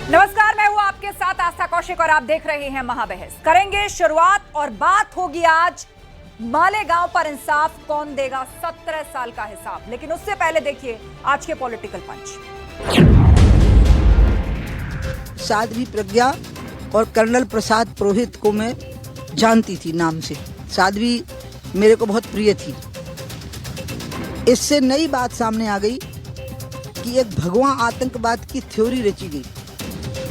नमस्कार, मैं हूं आपके साथ आस्था कौशिक और आप देख रहे हैं महाबहस। करेंगे शुरुआत और बात होगी आज मालेगांव पर इंसाफ कौन देगा 17 साल का हिसाब। लेकिन उससे पहले देखिए आज के पॉलिटिकल पंच। साध्वी प्रज्ञा और कर्नल प्रसाद पुरोहित को मैं जानती थी नाम से। साध्वी मेरे को बहुत प्रिय थी। इससे नई बात सामने आ गई कि एक भगवा आतंकवाद की थ्योरी रची गई,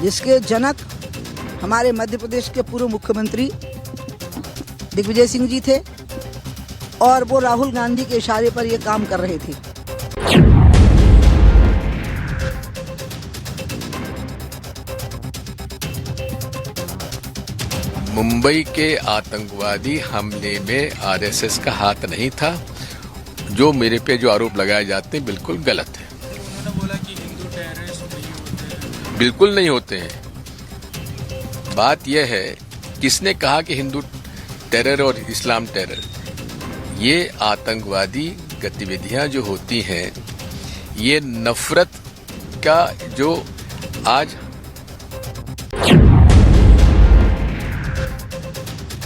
जिसके जनक हमारे मध्य प्रदेश के पूर्व मुख्यमंत्री दिग्विजय सिंह जी थे और वो राहुल गांधी के इशारे पर ये काम कर रहे थे। मुंबई के आतंकवादी हमले में आरएसएस का हाथ नहीं था। जो मेरे पे जो आरोप लगाए जाते हैं बिल्कुल गलत है। उन्होंने बोला कि हिंदू टेररिस्ट नहीं होते हैं। बिल्कुल नहीं होते हैं। बात यह है, किसने कहा कि हिंदू टेरर और इस्लाम टेरर? ये आतंकवादी गतिविधियां जो होती हैं, ये नफरत का जो आज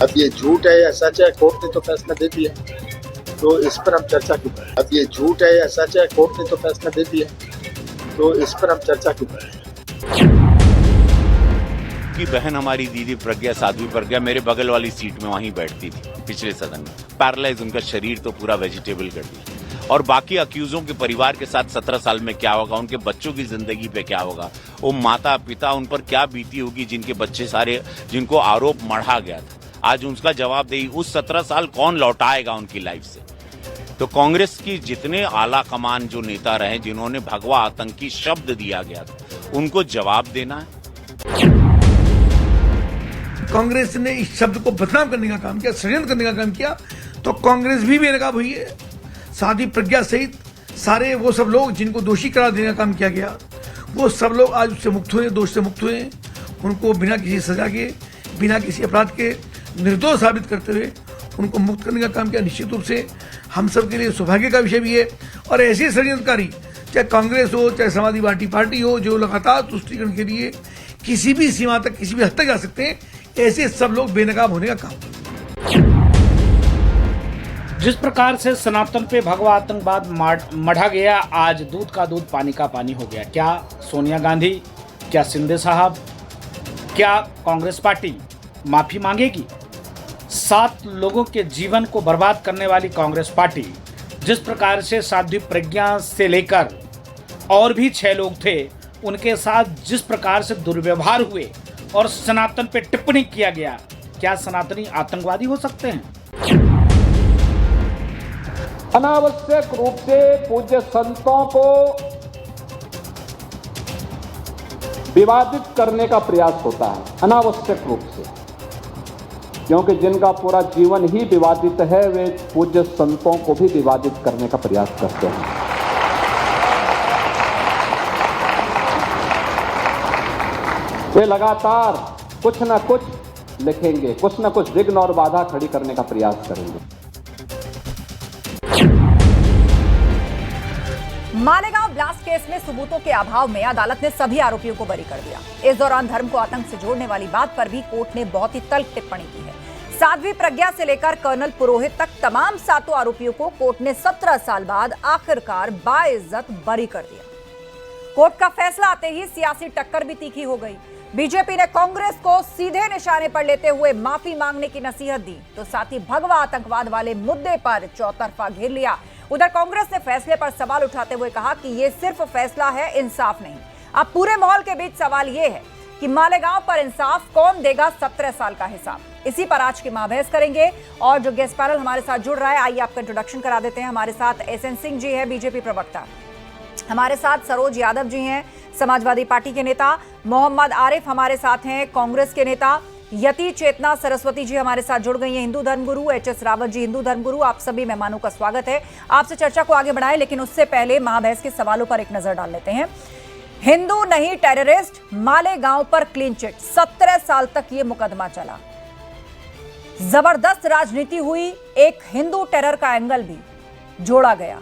अब ये झूठ है या सच है, कोर्ट ने तो फैसला दे दिया, तो इस पर हम चर्चा क्यों करें? अब ये झूठ है या सच है, कोर्ट ने तो फैसला दे दिया, तो इस पर हम चर्चा क्यों करें? की बहन हमारी दीदी प्रज्ञा, साध्वी प्रज्ञा, मेरे बगल वाली सीट में वहीं बैठती थी पिछले सदन में। पैरालाइज उनका शरीर तो पूरा वेजिटेबल कर दिया। और बाकी अक्यूजों के परिवार के साथ 17 साल में क्या होगा, उनके बच्चों की जिंदगी पे क्या होगा, वो माता पिता उन पर क्या बीती होगी जिनके बच्चे सारे, जिनको आरोप मढ़ा गया था, आज उनका जवाब दे। उस 17 साल कौन लौटाएगा उनकी लाइफ से? तो कांग्रेस की जितने आला कमान जो नेता रहे, जिन्होंने भगवा आतंकी शब्द दिया गया था, उनको जवाब देना है। कांग्रेस ने इस शब्द को बदनाम करने का काम किया, षड्यंत्र करने का काम किया, तो कांग्रेस भी बेनकाब हुई है। साध्वी प्रज्ञा सहित सारे वो सब लोग जिनको दोषी करार देने का काम किया गया, वो सब लोग आज उससे मुक्त हुए, दोष से मुक्त हुए। उनको बिना किसी सजा के, बिना किसी अपराध के निर्दोष साबित करते हुए उनको मुक्त करने का काम किया। निश्चित रूप से हम सब के लिए सौभाग्य का विषय भी है। और ऐसे षड्यंत्रकारी, चाहे कांग्रेस हो चाहे समाजवादी पार्टी हो, जो लगातार तुष्टीकरण के लिए किसी भी सीमा तक, किसी भी हद तक जा सकते हैं, ऐसे सब लोग बेनकाब होने का काम। जिस प्रकार से सनातन पे भगवा आतंकवाद मढ़ा गया, आज दूध का दूध पानी का पानी हो गया। क्या सोनिया गांधी, क्या शिंदे साहब, क्या कांग्रेस पार्टी माफी मांगेगी? 7 लोगों के जीवन को बर्बाद करने वाली कांग्रेस पार्टी जिस प्रकार से साध्वी प्रज्ञा से लेकर और भी 6 लोग थे, उनके साथ जिस प्रकार से दुर्व्यवहार हुए और सनातन पे टिप्पणी किया गया, क्या सनातनी आतंकवादी हो सकते हैं? अनावश्यक रूप से पूज्य संतों को विवादित करने का प्रयास होता है, अनावश्यक रूप से, क्योंकि जिनका पूरा जीवन ही विवादित है, वे पूज्य संतों को भी विवादित करने का प्रयास करते हैं। वे लगातार कुछ न कुछ लिखेंगे, कुछ न कुछ विघ्न और बाधा खड़ी करने का प्रयास करेंगे। मालेगांव ब्लास्ट केस में सबूतों के अभाव में अदालत ने सभी आरोपियों को बरी कर दिया। इस दौरान धर्म को आतंक से जोड़ने वाली बात पर भी कोर्ट ने बहुत ही तल्ख टिप्पणी की है। साध्वी प्रज्ञा से लेकर कर्नल पुरोहित तक तमाम 7 आरोपियों को कोर्ट ने 17 साल बाद आखिरकार बाइज्जत बरी कर दिया। कोर्ट का फैसला आते ही सियासी टक्कर भी तीखी हो गई। बीजेपी ने कांग्रेस को सीधे निशाने पर लेते हुए माफी मांगने की नसीहत दी, तो साथ ही भगवा आतंकवाद वाले मुद्दे पर चौतरफा घेर लिया। उधर कांग्रेस ने फैसले पर सवाल उठाते हुए कहा कि यह सिर्फ फैसला है, इंसाफ नहीं। अब पूरे माहौल के बीच सवाल यह है कि मालेगांव पर इंसाफ कौन देगा 17 साल का हिसाब। इसी पर आज की महाबहस करेंगे और जो गेस्ट पैनल हमारे साथ जुड़ रहा है, आइए आपका इंट्रोडक्शन करा देते हैं। हमारे साथ एसएन सिंह जी हैं, बीजेपी प्रवक्ता। हमारे साथ सरोज यादव जी हैं, समाजवादी पार्टी के नेता। मोहम्मद आरिफ हमारे साथ हैं, कांग्रेस के नेता। यति चेतना सरस्वती जी हमारे साथ जुड़ गई हैं, हिंदू धर्मगुरु। एचएस रावत जी, हिंदू धर्मगुरु। आप सभी मेहमानों का स्वागत है। आपसे चर्चा को आगे बढ़ाएं, लेकिन उससे पहले महाबहस के सवालों पर एक नजर डाल लेते हैं। हिंदू नहीं टेररिस्ट, मालेगांव पर क्लीन चिट। 17 साल तक ये मुकदमा चला, जबरदस्त राजनीति हुई, एक हिंदू टेरर का एंगल भी जोड़ा गया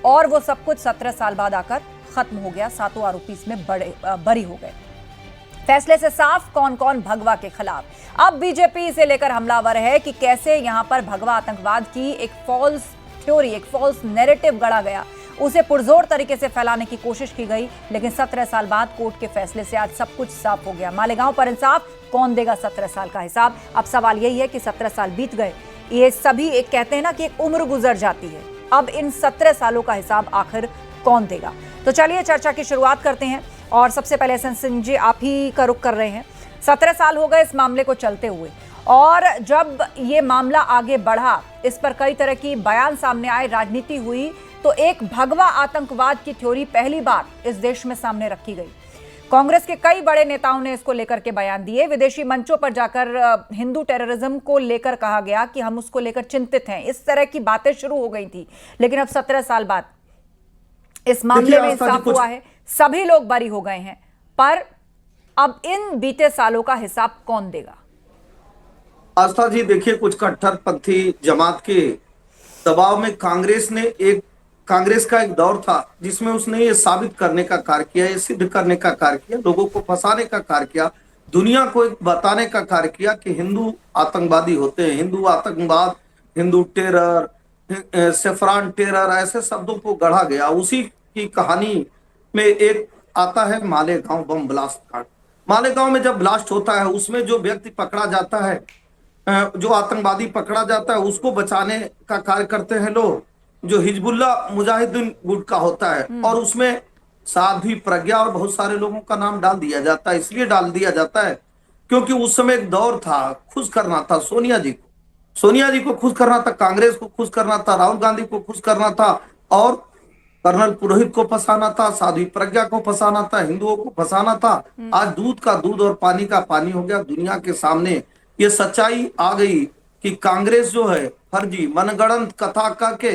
और वो सब कुछ 17 साल बाद आकर खत्म हो गया। 7 आरोपी इसमें बरी हो गए। फैसले से साफ कौन कौन भगवा के खिलाफ। अब बीजेपी इसे लेकर हमलावर है कि कैसे यहां पर भगवा आतंकवाद की एक फॉल्स थ्योरी, एक फॉल्स नैरेटिव गढ़ा गया, उसे पुरजोर तरीके से फैलाने की कोशिश की गई। लेकिन 17 साल बाद कोर्ट के फैसले से आज सब कुछ साफ हो गया। मालेगांव पर इंसाफ, कौन देगा 17 साल का हिसाब? अब सवाल यही है कि 17 साल बीत गए, ये सभी एक कहते हैं ना कि एक उम्र गुजर जाती है, अब इन 17 सालों का हिसाब आखिर कौन देगा? तो चलिए चर्चा की शुरुआत करते हैं और सबसे पहले एसएन सिंह जी आप ही का रुख कर रहे हैं। 17 साल हो गए इस मामले को चलते हुए, और जब ये मामला आगे बढ़ा, इस पर कई तरह की बयान सामने आए, राजनीति हुई, तो एक भगवा आतंकवाद की थ्योरी पहली बार इस देश में सामने रखी गई। कांग्रेस के कई बड़े नेताओं ने इसको लेकर के बयान दिए। विदेशी मंचों पर जाकर हिंदू टेररिज्म को लेकर कहा गया कि हम उसको लेकर चिंतित हैं। इस तरह की बातें शुरू हो गई थी। लेकिन अब 17 साल बाद इस मामले में इंसाफ हुआ है, सभी लोग बरी हो गए हैं, पर अब इन बीते सालों का हिसाब कौन देगा? आस्था जी देखिए, कुछ कट्टरपंथी जमात के दबाव में कांग्रेस का एक दौर था जिसमें उसने ये साबित करने का कार्य किया, ये सिद्ध करने का कार्य किया, लोगों को फंसाने का कार्य किया, दुनिया को एक बताने का कार्य किया कि हिंदू आतंकवादी होते हैं। हिंदू आतंकवाद, हिंदू टेरर, सेफरान टेरर, ऐसे शब्दों को गढ़ा गया। उसी की कहानी में एक आता है मालेगांव बम ब्लास्ट कांड। मालेगांव में जब ब्लास्ट होता है, उसमें जो व्यक्ति पकड़ा जाता है, जो आतंकवादी पकड़ा जाता है, उसको बचाने का कार्य करते हैं लोग, जो हिजबुल्ला मुजाहिदीन गुट का होता है, और उसमें साध्वी प्रज्ञा और बहुत सारे लोगों का नाम डाल दिया जाता है। इसलिए डाल दिया जाता है क्योंकि उस समय एक दौर था, खुश करना था सोनिया जी को खुश करना था, कांग्रेस को खुश करना था, राहुल गांधी को खुश करना था, और कर्नल पुरोहित को फंसाना था, साध्वी प्रज्ञा को फंसाना था, हिंदुओं को फंसाना था। आज दूध का दूध और पानी का पानी हो गया। दुनिया के सामने ये सच्चाई आ गई कि कांग्रेस जो है फर्जी मनगढ़ंत कथा करके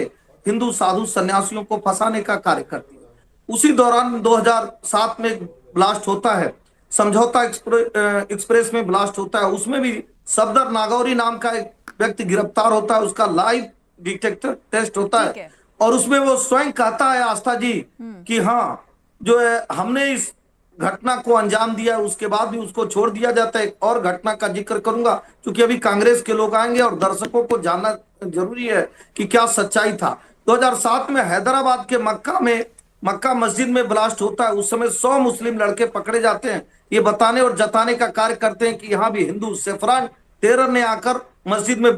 हिंदू साधु सन्यासियों को फंसाने का कार्य करती है। उसी दौरान 2007 में ब्लास्ट होता है, समझौता एक्सप्रेस में ब्लास्ट होता है। उसमें भी सफदर नागौरी नाम का एक व्यक्ति गिरफ्तार होता है, उसका लाइव डिटेक्टर टेस्ट होता है, और उसमें वो स्वयं कहता है आस्था जी कि हाँ जो है हमने इस घटना को अंजाम दिया। उसके बाद भी उसको छोड़ दिया जाता है। और घटना का जिक्र करूंगा क्योंकि अभी कांग्रेस के लोग आएंगे और दर्शकों को जानना जरूरी है कि क्या सच्चाई था। 2007 में हैदराबाद के मक्का मस्जिद में ब्लास्ट होता है। उस समय 100 मुस्लिम लड़के पकड़े जाते हैं। ये बताने और जताने का कार्य करते हैं कि यहाँ भी हिंदू सेफरान टेरर ने आकर मस्जिद में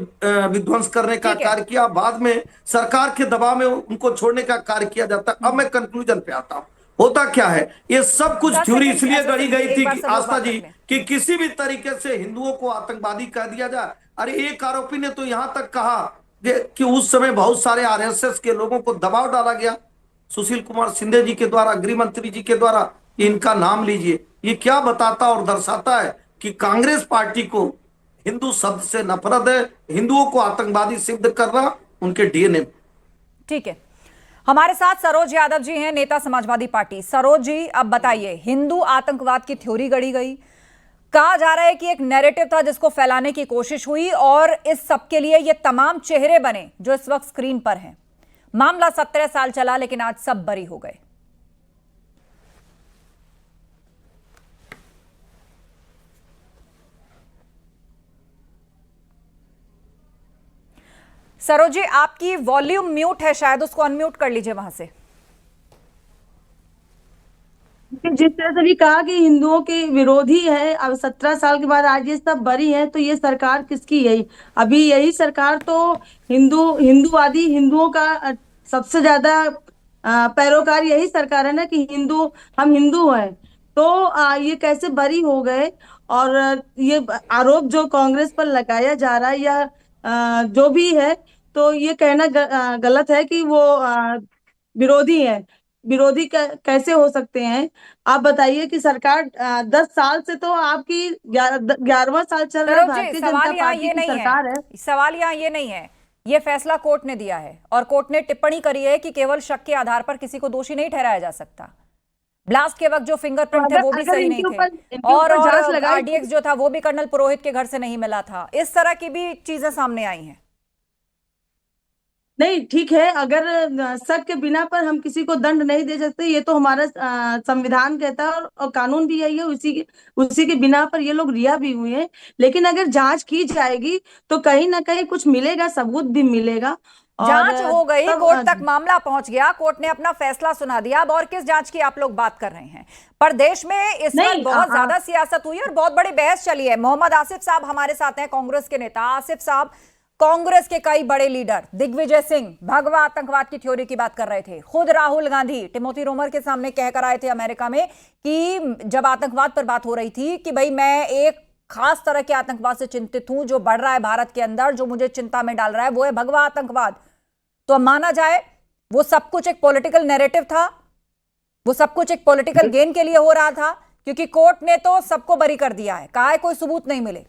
विध्वंस करने का कार्य किया। बाद में सरकार के दबाव में उनको छोड़ने का कार्य किया जाता है। अब मैं कंक्लूजन पे आता हूँ। होता क्या है, ये सब कुछ थ्योरी इसलिए गढ़ी गई थी कि आस्था जी कि किसी भी तरीके से हिंदुओं को आतंकवादी कह दिया जाए। अरे एक आरोपी ने तो यहां तक कहा कि उस समय बहुत सारे आरएसएस के लोगों को दबाव डाला गया, सुशील कुमार शिंदे जी के द्वारा, गृह मंत्री जी के द्वारा, इनका नाम लीजिए। ये क्या बताता और दर्शाता है कि कांग्रेस पार्टी को हिंदू शब्द से नफरत है, हिंदुओं को आतंकवादी सिद्ध करना उनके डीएनए। ठीक है, हमारे साथ सरोज यादव जी हैं, नेता समाजवादी पार्टी। सरोज जी, अब बताइए, हिंदू आतंकवाद की थ्योरी गढ़ी गई, कहा जा रहा है कि एक नैरेटिव था जिसको फैलाने की कोशिश हुई, और इस सब के लिए ये तमाम चेहरे बने जो इस वक्त स्क्रीन पर हैं। मामला 17 साल चला, लेकिन आज सब बरी हो गए। सरोज जी, आपकी वॉल्यूम म्यूट है, शायद उसको अनम्यूट कर लीजिए वहां से। जिस तरह से भी कहा कि हिंदुओं के विरोधी है, अब 17 साल के बाद आज ये सब बरी है, तो ये सरकार किसकी है? अभी यही सरकार तो हिंदूवादी, हिंदुओं का सबसे ज्यादा पैरोकार यही सरकार है ना कि हम हिंदू हैं। तो ये कैसे बरी हो गए? और ये आरोप जो कांग्रेस पर लगाया जा रहा है या जो भी है, तो ये कहना गलत है कि वो विरोधी है। विरोधी कैसे हो सकते हैं? आप बताइए कि सरकार 10 साल से, तो आपकी 11वां साल चल रहा है, भारतीय जनता पार्टी की सरकार है। सवाल यहाँ ये नहीं है, ये फैसला कोर्ट ने दिया है और कोर्ट ने टिप्पणी करी है कि केवल शक के आधार पर किसी को दोषी नहीं ठहराया जा सकता। ब्लास्ट के वक्त जो फिंगरप्रिंट थे वो भी सही नहीं थे, और आरडीएक्स जो था वो भी कर्नल पुरोहित के घर से नहीं मिला था। इस तरह की भी चीजें सामने आई हैं। नहीं, ठीक है, अगर शक के बिना पर हम किसी को दंड नहीं दे सकते, ये तो हमारा संविधान कहता है, और कानून भी यही है। उसी के बिना पर ये लोग रिहा भी हुए हैं। लेकिन अगर जांच की जाएगी तो कहीं ना कहीं कुछ मिलेगा, सबूत भी मिलेगा। और जांच हो गई, तब कोर्ट तक मामला पहुंच गया, कोर्ट ने अपना फैसला सुना दिया। अब और किस जांच की आप लोग बात कर रहे हैं? पर देश में इस वक्त नहीं, बहुत ज्यादा सियासत हुई और बहुत बड़ी बहस चली है। मोहम्मद आसिफ साहब हमारे साथ हैं, कांग्रेस के नेता। आसिफ साहब, कांग्रेस के कई बड़े लीडर, दिग्विजय सिंह भगवा आतंकवाद की थ्योरी की बात कर रहे थे। खुद राहुल गांधी टिमोथी रोमर के सामने कहकर आए थे अमेरिका में कि जब आतंकवाद पर बात हो रही थी कि भाई मैं एक खास तरह के आतंकवाद से चिंतित हूं जो बढ़ रहा है भारत के अंदर, जो मुझे चिंता में डाल रहा है, वो है भगवा आतंकवाद। तो अब माना जाए वो सब कुछ एक पॉलिटिकल नैरेटिव था, वो सब कुछ एक पॉलिटिकल गेन के लिए हो रहा था, क्योंकि कोर्ट ने तो सबको बरी कर दिया है, कहा है कोई सबूत नहीं मिले।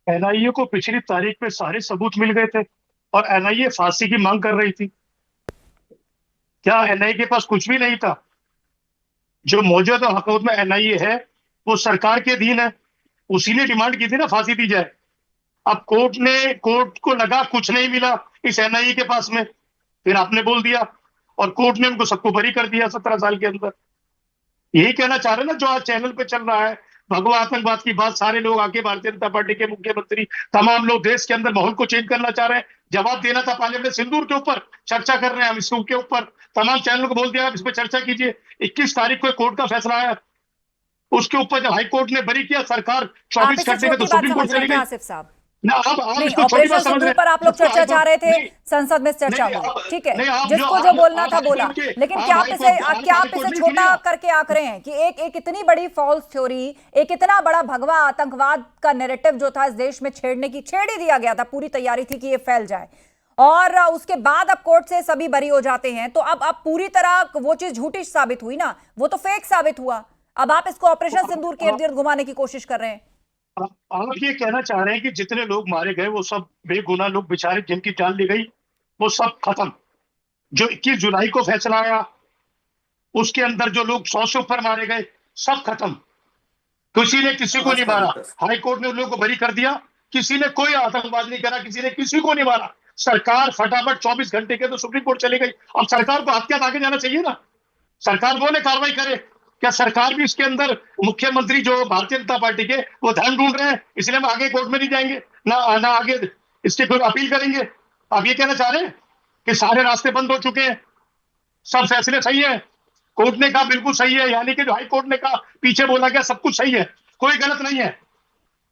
एनआईए को पिछली तारीख में सारे सबूत मिल गए थे और एनआईए फांसी की मांग कर रही थी। क्या एनआईए के पास कुछ भी नहीं था? जो मौजूदा हुकूमत में एनआईए है वो सरकार के अधीन है, उसी ने डिमांड की थी ना फांसी दी जाए। अब कोर्ट को लगा कुछ नहीं मिला इस एनआईए के पास में, फिर आपने बोल दिया और कोर्ट ने उनको सबको बरी कर दिया 17 साल के अंदर। यही कहना चाह रहे हैं ना जो आज चैनल पे चल रहा है, भगवा आतंकवाद की बात सारे लोग आके भारतीय जनता पार्टी के मुख्यमंत्री तमाम लोग देश के अंदर माहौल को चेंज करना चाह रहे हैं। जवाब देना था पार्लियामेंट, सिंदूर के ऊपर चर्चा कर रहे हैं हम, इसके ऊपर तमाम चैनलों को बोल दिया आप इस पर चर्चा कीजिए। 21 तारीख को कोर्ट का फैसला आया, उसके ऊपर जब हाई कोर्ट ने बरी किया, सरकार 24 घंटे में तो सुप्रीम कोर्ट चली गई। आसिफ साहब, ना आप नहीं, इसको छोटी ऑपरेशन बात समझ सिंदूर रहे पर आप लोग उसको चर्चा चाह रहे थे, नहीं, संसद में चर्चा नहीं, हुई, ठीक है, नहीं, आप जिसको जो- जो बोलना आप था बोला। हाई कोर्ट के- लेकिन आप क्या आप हाई इसे कोर्ट- क्या हाई आप कोर्ट इसे में छोटा सुनिए। करके आंक रहे हैं कि एक इतनी बड़ी फॉल्स थ्योरी, एक इतना बड़ा भगवा आतंकवाद का नैरेटिव जो था इस देश में छेड़ ही दिया गया था, पूरी तैयारी थी कि ये फैल जाए, और उसके बाद अब कोर्ट से सभी बरी हो जाते हैं। तो अब पूरी तरह वो चीज झूठी साबित हुई ना, वो तो फेक साबित हुआ। अब आप इसको ऑपरेशन सिंदूर के इर्द गिर्द घुमाने की कोशिश कर रहे हैं। आप ये कहना चाह रहे हैं कि जितने लोग मारे गए वो सब बेगुनाह लोग बेचारे जिनकी जान ली गई वो सब खत्म। जो 21 जुलाई को फैसला आया उसके अंदर जो लोग 100 से ऊपर मारे गए सब खत्म, किसी ने किसी को नहीं मारा। हाई कोर्ट ने उन लोगों को बरी कर दिया, किसी ने कोई आतंकवाद नहीं करा, किसी ने किसी को नहीं मारा। सरकार फटाफट 24 घंटे के तो सुप्रीम कोर्ट चली गई। अब सरकार को हत्या आगे जाना चाहिए ना, सरकार बोले कार्रवाई करे। क्या सरकार भी इसके अंदर मुख्यमंत्री जो भारतीय जनता पार्टी के वो ध्यान ढूंढ रहे हैं, इसलिए हम आगे कोर्ट में नहीं जाएंगे ना आगे इसके कोई अपील करेंगे। आप ये कहना चाह रहे हैं कि सारे रास्ते बंद हो चुके हैं, सब फैसले सही है, कोर्ट ने कहा बिल्कुल सही है, यानी कि जो हाई कोर्ट ने कहा पीछे बोला गया सब कुछ सही है, कोई गलत नहीं है।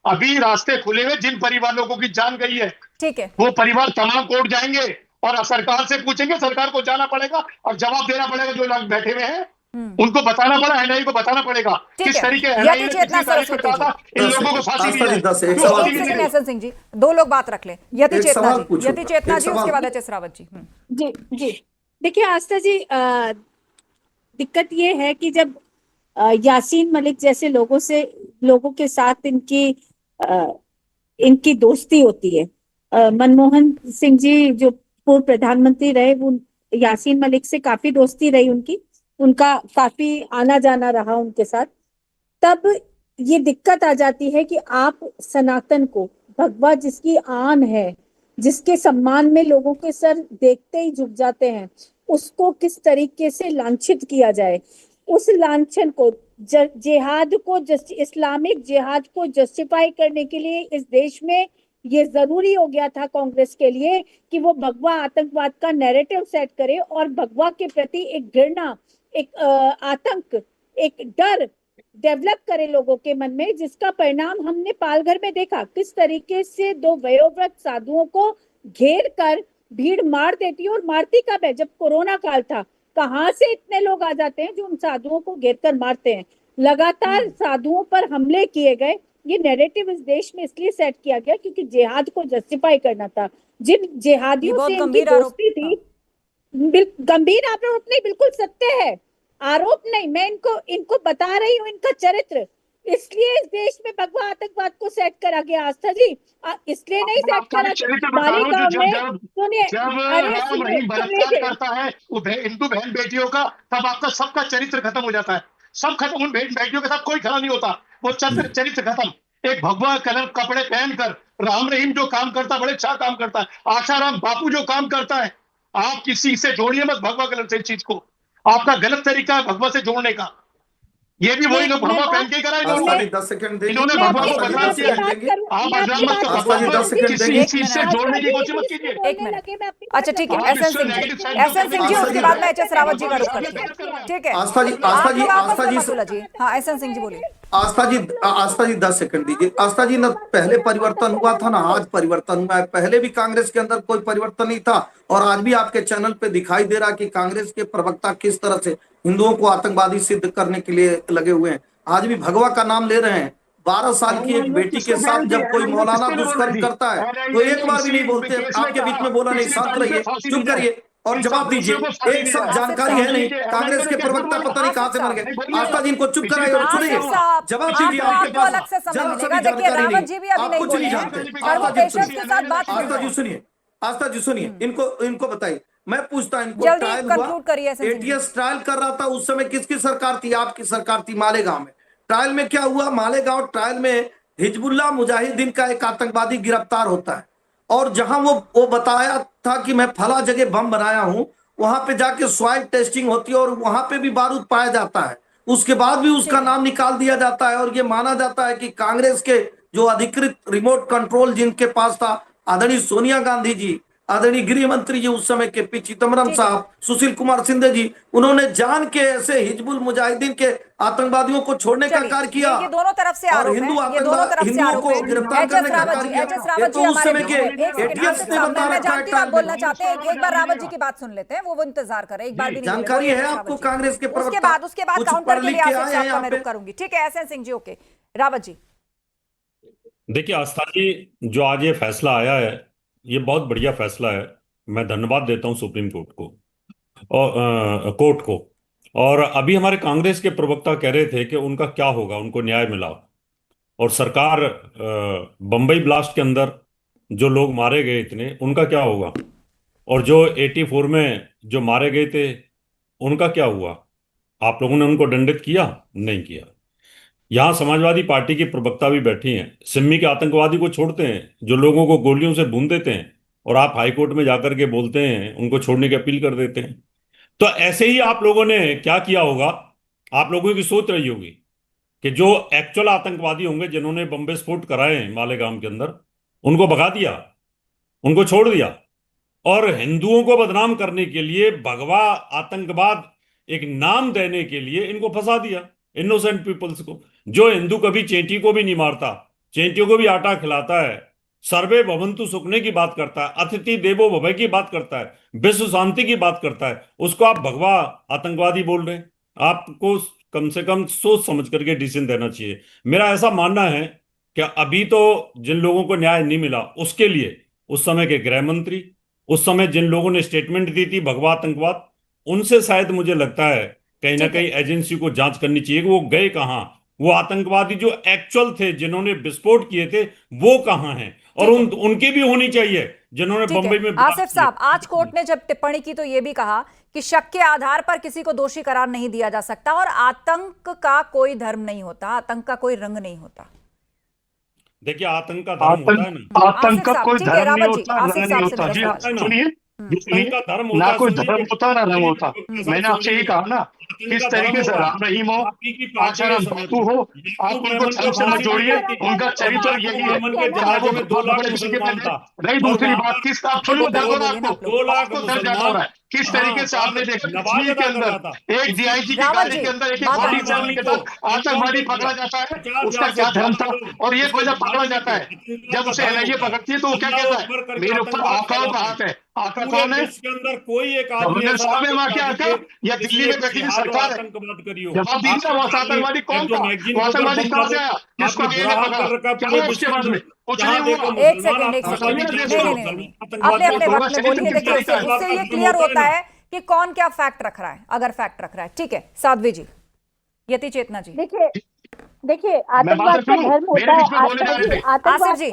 अभी रास्ते खुले हुए, जिन परिवार लोगों की जान गई है ठीक है, वो परिवार तमाम कोर्ट जाएंगे और सरकार से पूछेंगे, सरकार को जाना पड़ेगा और जवाब देना पड़ेगा। जो लोग बैठे हुए हैं उनको बताना पड़ा, एनआईए को बताना पड़ेगा किस तरीके यति चेतना सरस्वती जी, इन लोगों को फांसी दी जाए। एक सेकंड एहसन सिंह जी, दो लोग बात रख लें। यति चेतना जी, उसके बाद एच एस रावत जी। जी जी, देखिए आस्था जी, दिक्कत ये है कि जब यासीन मलिक जैसे लोगों के साथ इनकी दोस्ती होती है, मनमोहन सिंह जी जो पूर्व प्रधानमंत्री रहे, वो यासीन मलिक से काफी दोस्ती रही उनका काफी आना जाना रहा उनके साथ, तब ये दिक्कत आ जाती है कि आप सनातन को, भगवा जिसकी आन है, जिसके सम्मान में लोगों के सर देखते ही झुक जाते हैं, उसको किस तरीके से लांछित किया जाए। उस लांछन को, जिहाद को, इस्लामिक जिहाद को जस्टिफाई करने के लिए इस देश में ये जरूरी हो गया था कांग्रेस के लिए कि वो भगवा आतंकवाद का नैरेटिव सेट करे और भगवा के प्रति एक घृणा, एक आतंक, एक डर डेवलप करे लोगों के मन में, जिसका परिणाम हमने पालघर में देखा। किस तरीके से दो वयोवृद्ध साधुओं को घेर कर भीड़ मार देती है, और मारती कब है? जब कोरोना काल था। कहाँ से इतने लोग आ जाते हैं जो उन साधुओं को घेर कर मारते हैं? लगातार साधुओं पर हमले किए गए। ये नैरेटिव इस देश में इसलिए सेट किया गया क्योंकि जिहाद को जस्टिफाई करना था। जिन जिहादियों से इनकी दोस्ती थी, गंभीर आरोप नहीं, बिल्कुल सत्य है, आरोप नहीं, मैं इनको बता रही हूँ इनका चरित्र। इसलिए इस देश में भगवा आतंकवाद को सेट करा गया आस्था जी, इसलिए नहीं सेट करा। मालेगांव में सुनिए, बलात्कार करता है वो हिंदू बहन बेटियों का, तब आपका सबका चरित्र खत्म हो जाता है, सब खत्म। उन बहन बेटियों के साथ कोई खड़ा नहीं होता, वो चरित्र खत्म। एक भगवा कलर कपड़े पहनकर राम रहीम जो काम करता है बड़े अच्छा काम करता है, आशाराम बापू जो काम करता है, आप किसी से जोड़िए मत भगवा कलर से इस चीज को, आपका गलत तरीका है भगवा से जोड़ने का। ये भी वही लोग भगवा पहन के कराए आस्था जी 10 सेकंड देंगे। इन्होंने मैं भगवा को अपनी बदनाम किया बात है। करूं, आप मैं बदनाम अपनी मत बात करो, आस्था जी 10 सेकंड किसी देंगे। चीज से जोड़ने की कोशिश मत कीजिए। एक मिनट। अच्छा ठीक है, एसएन सिंह जी, उसके बाद मैं एचएस रावत जी का रुख करती हूँ। ठीक है, आस्था जी हाँ एसएन सिंह जी बोलिए। आस्था जी 10 सेकंड दीजिए। आस्था जी, न पहले परिवर्तन हुआ था ना आज परिवर्तन हुआ है। पहले भी कांग्रेस के अंदर कोई परिवर्तन नहीं था और आज भी आपके चैनल पे दिखाई दे रहा कि कांग्रेस के प्रवक्ता किस तरह से हिंदुओं को आतंकवादी सिद्ध करने के लिए लगे हुए हैं। आज भी भगवा का नाम ले रहे हैं। 12 साल की एक बेटी के साथ जब कोई मौलाना दुष्कर्म करता है तो एक बार भी नहीं बोलते, आपके बीच में बोला नहीं, शांत रहिए, चुप करिए और जवाब दीजिए। एक सब जानकारी है नहीं, कांग्रेस के प्रवक्ता पता नहीं कहां से मर गए। आस्था जी इनको चुप कराइए और सुनिए, जवाब दीजिए। आपके पास अलग से समय जरा सा मिलेगा। भी देखिए जानकारी रावत जी भी नहीं, अभी आप नहीं कुछ बोले नहीं हैं, जानते। पर वो पेशेंस के साथ बात कर आस्था रहे जी हैं। सुनिए, आस्था जी सुनिए, इनको बताइए। मैं पूछता हूं, इनको जल्दी ट्रायल conclude हुआ, करिए SN Singh ji. ATS trial कर रहा था उस समय किसकी सरकार थी? आपकी सरकार थी मालेगांव में। ट्रायल में क्या हुआ? मालेगांव ट्रायल में हिजबुल्लाह मुजाहिदीन का एक आतंकवादी गिरफ्तार होता है और जहां वो बताया था कि मैं फला जगह बम बनाया हूं, वहां पे जाके सॉइल टेस्टिंग होती है और वहां पे भी बारूद पाया जाता है। उसके बाद भी उसका नाम निकाल दिया जाता है और ये माना जाता है कि कांग्रेस के जो अधिकृत रिमोट कंट्रोल जिनके पास था, आदरणीय सोनिया गांधी जी, आदरणीय गृह मंत्री जी उस समय के पी चिदम्बरम साहब, सुशील कुमार सिंधे जी, उन्होंने जान के ऐसे हिजबुल मुजाहिदीन के आतंकवादियों को छोड़ने का कार्य किया। ये दोनों तरफ से और आरोप है, ये दोनों तरफ से हिंदुओं आरोप को है। गिरफ्तार करने का कार्य किया। एचएस ये रावत तो जी उस हमारे समय बीच के में। एक सेकंड, एटीएस आसिफ ने साहब, बता मैं रखा है जानती हूँ आप ट्रायल बोलना में। चाहते हैं, एक बार रावत जी की बात सुन लेते हैं, वो इंतजार कर रहे हैं, एक बार भी नहीं बोले। जानकारी बोलिए है एचएस आपको रावत जी। कांग्रेस के उसके प्रवक्ता बाद कुछ काउंटर पढ़ के लिख लिए के आसिफ आए हैं साहब का यहाँ मैं पे। रुख करूंगी। ठीक है एसएन सिंह जी, ओके। रावत जी देखिए आस्था जी, जो आज ये फैसला आया है ये बहुत बढ़िया फैसला है। मैं धन्यवाद देता हूं सुप्रीम कोर्ट को और कोर्ट को। और अभी हमारे कांग्रेस के प्रवक्ता कह रहे थे कि उनका क्या होगा, उनको न्याय मिला और सरकार बम्बई ब्लास्ट के अंदर जो लोग मारे गए इतने, उनका क्या होगा, और जो 84 में जो मारे गए थे उनका क्या हुआ? आप लोगों ने उनको दंडित किया? नहीं किया। यहाँ समाजवादी पार्टी की प्रवक्ता भी बैठी हैं, सिम्मी के आतंकवादी को छोड़ते हैं जो लोगों को गोलियों से भून देते हैं, और आप हाईकोर्ट में जाकर के बोलते हैं उनको छोड़ने की अपील कर देते हैं। तो ऐसे ही आप लोगों ने क्या किया होगा? आप लोगों की सोच रही होगी कि जो एक्चुअल आतंकवादी होंगे जिन्होंने बम विस्फोट कराए हैं मालेगांव के अंदर, उनको भगा दिया, उनको छोड़ दिया, और हिंदुओं को बदनाम करने के लिए भगवा आतंकवाद एक नाम देने के लिए इनको फंसा दिया, इनोसेंट पीपल्स को। जो हिंदू कभी चेंटी को भी नहीं मारता, चेंटियों को भी आटा खिलाता है, सर्वे भवंतु सुखने की बात करता है, अतिथि देवो भव की बात करता है, विश्व शांति की बात करता है, उसको आप भगवा आतंकवादी बोल रहे हैं। आपको कम से कम सोच समझ करके डिसीजन देना चाहिए। मेरा ऐसा मानना है कि अभी तो जिन लोगों को न्याय नहीं मिला उसके लिए उस समय के गृह मंत्री, उस समय जिन लोगों ने स्टेटमेंट दी थी भगवा आतंकवाद, उनसे शायद मुझे लगता है कहीं ना कहीं एजेंसी को जांच करनी चाहिए कि वो गए कहां, वो आतंकवादी जो एक्चुअल थे जिन्होंने विस्फोट किए थे वो कहां हैं, और उनकी भी होनी चाहिए जिन्होंने बंबई में। आसिफ साहब, आज कोर्ट ने जब टिप्पणी की तो यह भी कहा कि शक के आधार पर किसी को दोषी करार नहीं दिया जा सकता और आतंक का कोई धर्म नहीं होता, आतंक का कोई रंग नहीं होता। देखिए आतंक का धर्म होता है ना, आतंक का कोई धर्म नहीं होता, रंग नहीं होता। जी सुनिए, ना कोई धर्म होता ना रंग होता। मैंने आपसे यही कहा ना, किस तरीके से राम रहीम हो, आशाराम बापू हो, आप उनको धर्म से मत जोड़िए, उनका चरित्र यही है। रही दूसरी बात, किस आप सुनिए, आपको दर्द ज्यादा हो रहा है। किस तरीके से आपने देखा कश्मीर के अंदर एक डीआईजी की गाड़ी के अंदर एक बॉडी चलने के बाद आतंकवादी पकड़ा जाता है, उसका क्या धर्म था? और ये कोई जब पकड़ा जाता है, जब उसे एनआईए पकड़ती है तो वो क्या कहता है, मेरे ऊपर आकाओं का हाथ है। आका कौन है? कोई एक या दिल्ली में बैठी सरकार है? जवाब दीजिए, वो आतंकवादी कौन था? वो आतंकवादी कहां से आया? किसको पकड़ा? क्या हुआ उसके बाद में? कुछ नहीं हुआ। एक सेकंड अपने अपने वक्त में बोलिए। देखिए उससे ये क्लियर होता है कि कौन क्या फैक्ट रख रहा है, अगर फैक्ट रख रहा है। ठीक है साध्वी जी, यति चेतना जी। देखिए आतंकवाद का धर्म होता है। आसिफ जी,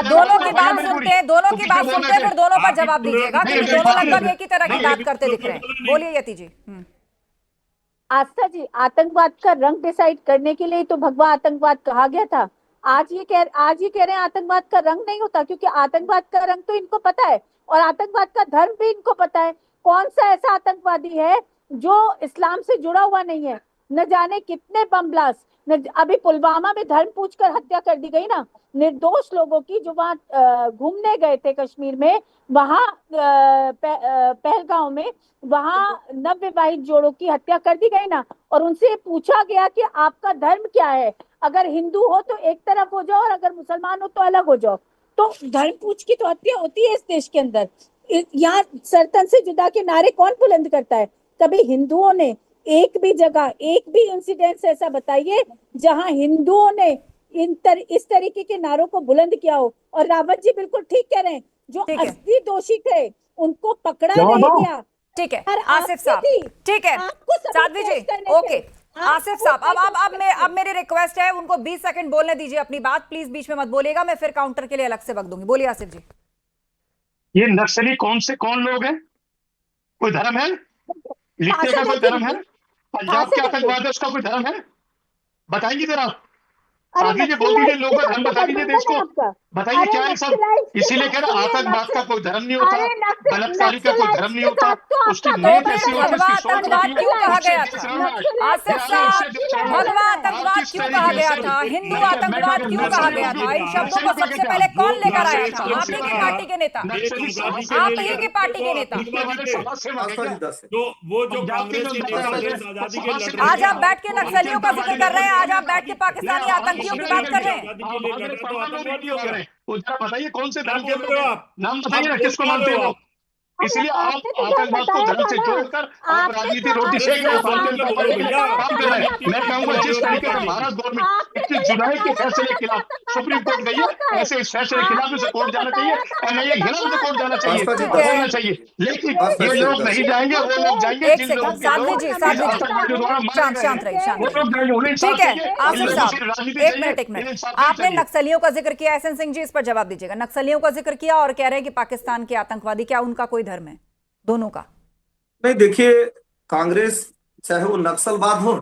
दोनों की बात सुनते हैं, दोनों की बात सुनते हैं, फिर दोनों पर जवाब दीजिएगा क्योंकि दोनों लगभग एक ही तरह की बात करते दिख रहे हैं। बोलिए यति जी। आस्था जी, आतंकवाद का रंग डिसाइड करने के लिए तो भगवा आतंकवाद कहा गया था। आज ये कह रहे हैं आतंकवाद का रंग नहीं होता, क्योंकि आतंकवाद का रंग तो इनको पता है और आतंकवाद का धर्म भी इनको पता है। कौन सा ऐसा आतंकवादी है जो इस्लाम से जुड़ा हुआ नहीं है? न जाने कितने बम ब्लास्ट, अभी पुलवामा में धर्म पूछकर हत्या कर दी गई ना, निर्दोष लोगों की, जो वहां घूमने गए थे कश्मीर में, वहां पहलगांव में, वहां नवविवाहित जोड़ों की हत्या कर दी गई ना, और उनसे पूछा गया कि आपका धर्म क्या है, अगर हिंदू हो तो एक तरफ हो जाओ और अगर मुसलमान हो तो अलग हो जाओ। तो धर्म पूछ की तो हत्या होती है इस देश के अंदर। यहाँ सरतन से जुदा के नारे कौन बुलंद करता है? कभी हिंदुओं ने एक भी जगह, एक भी इंसिडेंट ऐसा बताइए जहां हिंदुओं ने इस तरीके के नारों को बुलंद किया हो। और रावत जी बिल्कुल ठीक कह रहे हैं, जो असली दोषी थे उनको पकड़ा नहीं गया। ठीक है आसिफ साहब, ठीक है साध्वी जी, ओके आसिफ साहब, अब मेरी रिक्वेस्ट है, उनको 20 सेकंड बोलने दीजिए अपनी बात, प्लीज बीच में मत बोलिएगा, मैं फिर काउंटर के लिए अलग से वक्त दूंगी। बोलिए आसिफ जी। ये नक्सली कौन लोग हैं? कोई धर्म है? लिखने का कोई धर्म है? पंजाब के आतंकवाद है, उसका कोई धर्म है? बताएंगे जरा, आगे जी बोल दीजिए, लोगों का धर्म बता दीजिए देश को, बताइए क्या है सब। इसीलिए कह रहा आतंकवाद का कोई धर्म नहीं होता, बलात्कारी का कोई धर्म नहीं होता, उसकी नीयत ऐसी होती है, उसकी सोच होती है। क्यों कहा गया था आसिफ साहब, भगवा आतंकवाद क्यों कहा गया था, हिंदू आतंकवाद क्यों कहा गया था? इन शब्दों को सबसे पहले कौन लेकर आया था? आप ही की पार्टी के नेता, आप ही की पार्टी के नेता। तो वो जो कांग्रेस के नेता देश आजादी के लड़ रहे आज आप बैठ के नक्सलियों का जिक्र कर रहे हैं, आज आप बैठ के पाकिस्तानी आतंकियों की बात कर रहे हैं। बताइए कौन से धर्म के आप नाम बताइए ना, किसको मानते हो? इसलिए आप आतंकवाद को धर्म से जोड़कर आप राजनीति रोटी सेक रहे हो। मैं कहूंगा जिस तरीके से महाराष्ट्र गवर्नमेंट 21 जुलाई के फैसले के खिलाफ सुप्रीम कोर्ट गई है, ऐसे इस फैसले के खिलाफ उसे कोर्ट जाना चाहिए, एनआईए के खिलाफ कोर्ट जाना चाहिए, लेकिन ये लोग नहीं जाएंगे, वो लोग जाएंगे जिन लोगों शांत रहिए, ठीक है आसिफ साहब, एक मिनट, आपने नक्सलियों का जिक्र किया, एसएन सिंह जी इस पर जवाब दीजिएगा। नक्सलियों का जिक्र किया और कह रहे हैं कि पाकिस्तान के आतंकवादी, क्या उनका कोई धर्म है? दोनों का नहीं, देखिए, कांग्रेस चाहे वो नक्सलवाद हो,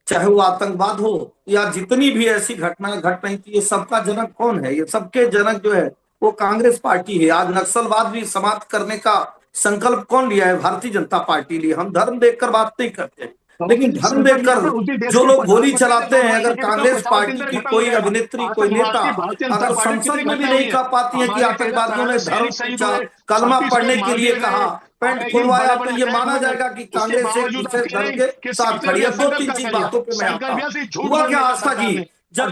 चाहे वो आतंकवाद हो, या जितनी भी ऐसी घटनाएं घट रही थी, ये सबका जनक कौन है? ये सबके जनक जो है वो कांग्रेस पार्टी है। आज नक्सलवाद भी समाप्त करने का संकल्प कौन लिया है? भारतीय जनता पार्टी लिए। हम धर्म देखकर बात नहीं करते, लेकिन धर्म देखकर जो लोग गोली चलाते हैं, अगर कांग्रेस पार्टी की कोई अभिनेत्री, कोई नेता अगर संसद में भी नहीं कह पाती है कि आतंकवादियों ने धर्म पूछा, कलमा पढ़ने के लिए कहा, पैंट खुलवाया, तो ये माना जाएगा कि कांग्रेस एक विशेष धर्म के साथ खड़ी है। 2-3 चीज बातों पे मैं आता हूँ। हुआ क्या आस्था जी, जब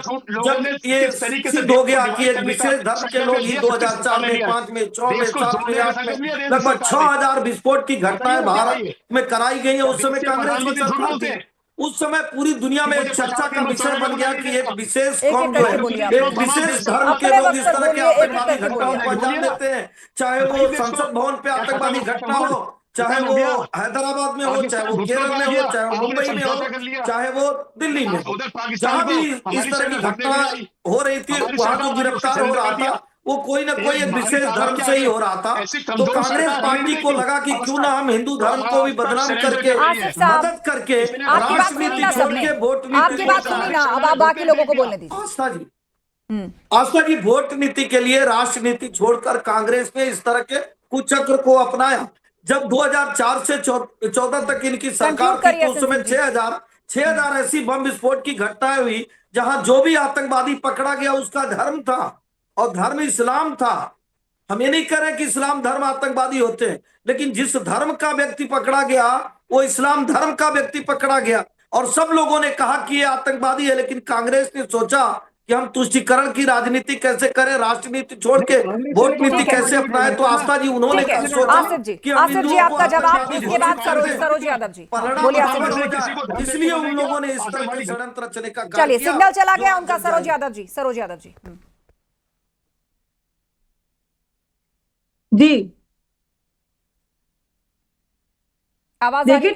ये सिद्ध हो गया कि एक विशेष धर्म के लोग ही 2004 में, 5 में, 6 में, 7 में, 8 में लगभग 6000 विस्फोट की घटनाएं भारत में कराई गई है, उस समय कांग्रेस की सरकार थी। उस समय पूरी दुनिया में एक चर्चा का विषय बन गया कि एक विशेष कौम जो है, एक विशेष धर्म के लोग इस तरह के आतंकवादी घटनाओं को अंजाम देते हैं, चाहे वो संसद भवन पे आतंकवादी घटना हो, चाहे वो हैदराबाद में हो, चाहे वो केरल में हो, चाहे वो मुंबई में हो, चाहे वो दिल्ली में हो, जहां भी इस तरह की घटना हो रही थी, वहां जो गिरफ्तार हो रहा था वो कोई ना कोई एक विशेष धर्म से ही हो रहा था। तो कांग्रेस पार्टी को लगा कि क्यों ना हम हिंदू धर्म को भी बदनाम करके, मदद करके, राजनीति छोड़ के वोट नीति, आपकी बात सुनी ना, अब आप बाकी लोगों को बोलने दीजिए। आस्था जी, वोट नीति के लिए राष्ट्रनीति छोड़कर कांग्रेस ने इस तरह के कुचक्र को अपनाया। जब 2004 से 14 तक इनकी सरकार थी, तो उस समय 6000 ऐसी बम विस्फोट की घटनाएं हुई जहां जो भी आतंकवादी पकड़ा गया उसका धर्म था और धर्म इस्लाम था। हम ये नहीं कह रहे कि इस्लाम धर्म आतंकवादी होते हैं, लेकिन जिस धर्म का व्यक्ति पकड़ा गया वो इस्लाम धर्म का व्यक्ति पकड़ा गया और सब लोगों ने कहा कि ये आतंकवादी है। लेकिन कांग्रेस ने सोचा कि हम तुष्टीकरण की राजनीति कैसे करें, राष्ट्रनीति छोड़ के वोट नीति कैसे अपनाएं। तो आस्था जी, उन्होंने सोचा कि आसिफ जी आपका जवाब, इसके बाद सरोज यादव जी बोलिए। इसलिए उन लोगों ने इस तरह की षड्यंत्र रचने का, चलिए सिग्नल चला गया उनका। सरोज यादव जी जी, आवाज देखिए,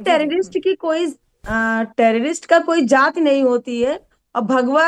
टेररिस्ट का कोई जात नहीं होती है। और भगवा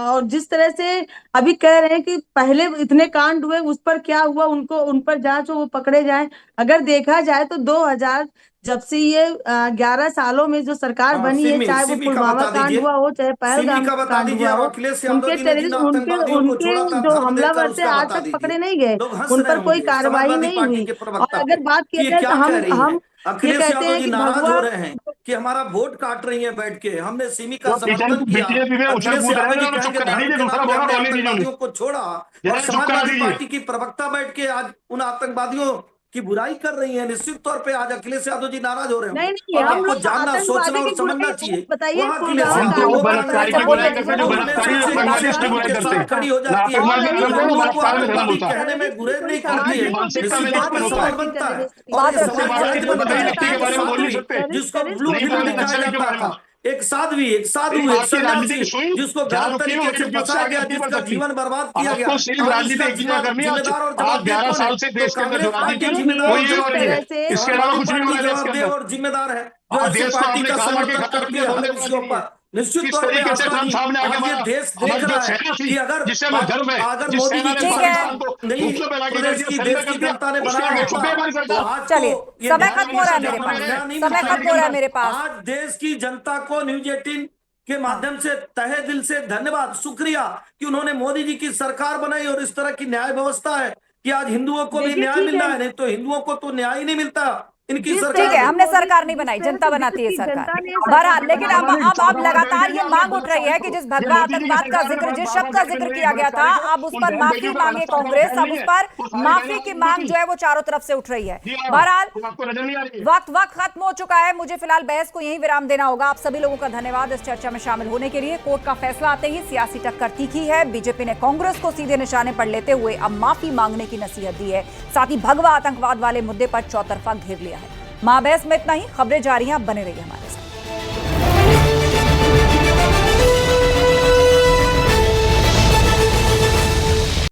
और जिस तरह से अभी कह रहे हैं कि पहले इतने कांड हुए, उस पर क्या हुआ, उनको उन पर जांच हो, वो पकड़े जाएं। अगर देखा जाए तो 2000 जब से ये 11 सालों में जो सरकार बनी है, चाहे वो पुलवामा कांड हुआ हो, चाहे पहलगाम कांड हुआ हो, उनके टेररिस्ट उनके जो हमलावर थे आज तक पकड़े नहीं गए, उन पर कोई कार्रवाई नहीं हुई। और अगर बात की जाए तो हम ये कहते हैं कि नाराज हो भगवा रहे हैं कि हमारा वोट काट रही है बैठ के, हमने सिमी का वो समर्थन किया, बीजेपी में उछल कूद रहे हैं, अखिलेश चुप यादव करा जी दीजिए, कहेंगे दूसरा धर्म के बोला नाम पे बोलने दीजिए। आतंकवादियों को छोड़ा, और चुप करा समाजवादी दीजिए। पार्टी की प्रवक्ता बैठ के आज उन आतंकवादियों की बुराई कर रही है। निश्चित तौर पे आज अखिलेश यादव जी नाराज हो रहे हैं। नहीं, और हम आपको लोग जानना, सोचना आतंकवादी और की समझना बुराई चाहिए। बताइए, वहाँ की पुलवामा हम लेफ्ट तो कांड बलात्कारी की बुराई करते हैं, जो बलात्कारी आतंकवादी के करते साथ हैं। खड़ी हो जाती है, आतंकवादी नहीं, धर्म है, हिंदुओं को बलात्कार में धर्म आतंकवादी होता है। कहने में गुरेज नहीं समाज करती है। ये मानसिकता में निश्चित तौर पे होता है। सवाल बनता है। बात और ये है, समाजवादी बात है, बताया नक्की जाता है के बारे में बोल नहीं सकते। जिसको ब्लू नहीं फिल्म बोलते, दिखाया नक्सली के जाता बारे में। था, एक साधु, एक आपकी राजनीति सन्यासी की सुई जिसको जहाँ गलत रुकी है, तरीके से वहीं रुकी, उससे फंसाया आगे गया, नहीं बढ़ जिसका सकती। जीवन बर्बाद किया गया। आपको सिर्फ आज राजनीति इसका एक चीज करनी है, जिम्मेदार और आप जवाबदेह 11 कौन है? साल से तो देश के अंदर जो कांग्रेस पार्टी राजनीति है जिम्मेदार वो ये हो रही है, जिस तरह से इसके अलावा कुछ नहीं हो रहा है देश के जवाबदेह अंदर। और जिम्मेदार है जो हाँ, ऐसी देश को पार्टी आपने का कहा कि समर्थन खत्म करती किया है बोलने हर वाली विषयों नहीं पर। है। निश्चित किस तौर पे तरीके से आस्था हम जी, सामने आके आज ये हमारा देश हमारी देख जो रहा है सेना थी, कि अगर जिससे हमें गर्व है, अगर जिस मोदी सेना जी ने की पाकिस्तान को नहीं घुटनों पे लाके प्रदेश की देश की जनता ने उसके बनाया आगे होता, छुपे हमारी तो सरकार। आज चलिए, तो ये समय ध्यान खत्म हो रहा है मेरे हमें पास, ध्यान नहीं समय मिलता खत्म हो रहा है मेरे पास। आज देश की जनता को न्यूज 18 के माध्यम से तहे दिल से धन्यवाद, शुक्रिया कि उन्होंने मोदी जी की सरकार बनाई और इस तरह की न्याय व्यवस्था है कि आज हिंदुओं को भी देखिए, न्याय ठीक मिल रहा है। है, नहीं तो हिंदुओं को तो न्याय ही नहीं मिलता इनकी जिस सरकार ठीक है, में। हमने सरकार नहीं बनाई, जनता बनाती है सरकार। बहरहाल, लेकिन अब लगातार ये मांग उठ रही है कि जिस भगवा आतंकवाद का जिक्र, जिस शब्द का जिक्र किया गया था, अब उस पर माफी मांगे कांग्रेस, अब उस पर माफी की मांग जो है वो चारों तरफ से उठ रही है। बहरहाल, वक्त खत्म हो चुका है, मुझे फिलहाल बहस को यहीं विराम देना होगा। आप सभी लोगों का धन्यवाद इस चर्चा में शामिल होने के लिए। कोर्ट का फैसला आते ही सियासी टक्कर तीखी है। बीजेपी ने कांग्रेस को सीधे निशाने पर लेते हुए अब माफी मांगने की नसीहत दी है, साथ ही भगवा आतंकवाद वाले मुद्दे पर चौतरफा घेर लिया है। महाबहस में इतना ही। खबरें जारी हैं, आप बने रहिए हमारे।